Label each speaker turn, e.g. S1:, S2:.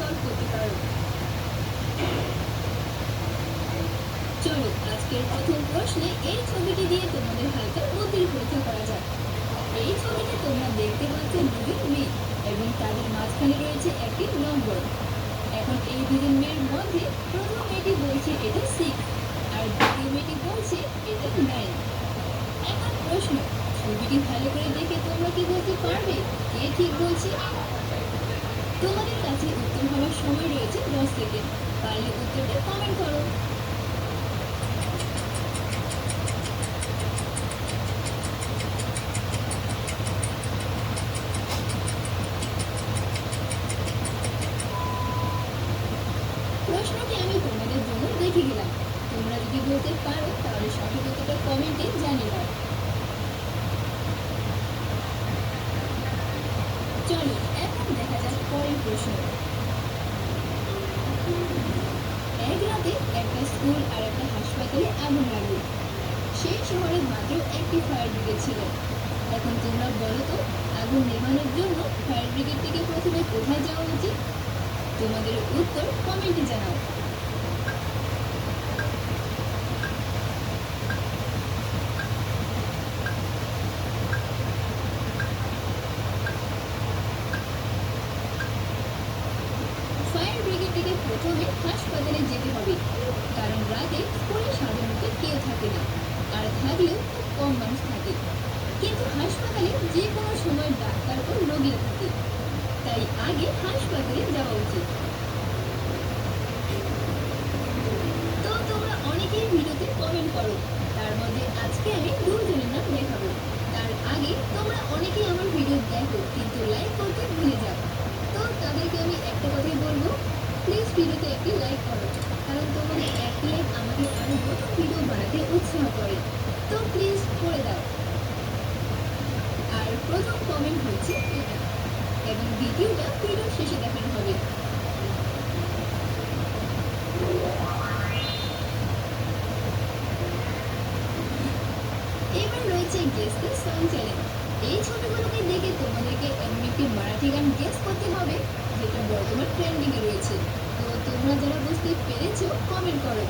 S1: Solve করতে পারো। চলো আজকের প্রথম প্রশ্নে এই ছবিটি দিয়ে তোমাদের হালকা বুদ্ধির পরীক্ষা করা যাক। এই ছবিতে তোমরা দেখতে পাচ্ছ দুজন মেয়ে এবং তাদের মাঝখানে রয়েছে একটি নম্বর। এখন এই দুজন মেয়ের মধ্যে প্রথম মেয়েটি বলছে এটা 6 আর দ্বিতীয় মেয়েটি বলছে এটা 9। এখন প্রশ্ন, ছবিটি ভালো করে দেখে তোমরা কি বলতে পারবে কে ঠিক বলছে? তোমাদের কাছে উত্তর হওয়ার সময় রয়েছে 10 সেকেন্ড। পারলে উত্তরটা কমেন্ট করো। প্রশ্নটি আমি তোমাদের জন্য দেখে গেলাম। তোমরা যদি বলতে পারো তাহলে সঠিক উত্তরটা কমেন্টে জানিয়ে দাও। চলো এখন দেখা যাক পরের প্রশ্ন। এক রাতে একটা স্কুল আর একটা হাসপাতালে আগুন লাগলো। সেই শহরে মাত্র একটি ফায়ার ব্রিগেড ছিল। এখন তোমরা বলো তো, আগুন নেভানোর জন্য ফায়ার ব্রিগেডটিকে প্রথমে কোথায় যাওয়া উচিত? তোমাদের উত্তর কমেন্টে জানাও। ফায়ার ব্রিগেডটিকে প্রথমে হাসপাতালে যেতে হবে, কারণ রাতে স্কুলে সাধারণত কেউ থাকে না, আর থাকলেও খুব কম মানুষ থাকে। কিন্তু হাসপাতালে যে কোনো সময় ডাক্তার ও রোগীরা থাকে, তাই আগে হাসপাতালে যাওয়া উচিত। তো তোমরা অনেকেই ভিডিওতে কমেন্ট করো, তার মধ্যে আজকে আমি দুজনের নাম দেখাবো। তার আগে তোমরা অনেকেই আমার ভিডিও দেখো কিন্তু লাইক করতে ভুলে যাও। তো তাদেরকে আমি একটা কথাই বলবো, প্লিজ ভিডিওতে একটি লাইক করো, কারণ তোমাদের একটি লাইক আমাকে আরো নতুন ভিডিও বানাতে উৎসাহ করে। তো প্লিজ করে দাও। আর প্রথম কমেন্ট হচ্ছে এটা, এবং দ্বিতীয়টা ভিডিও শেষে দেখানো হবে। এবার রয়েছে গেস দ্য সং চ্যালেঞ্জ। এই ছবিগুলোকে দেখে তোমাদেরকে এমন একটি মারাঠি গান গেস করতে হবে যেটা বর্তমান ট্রেন্ডিং এ রয়েছে। তো তোমরা যারা বুঝতে পেরেছো কমেন্ট করো।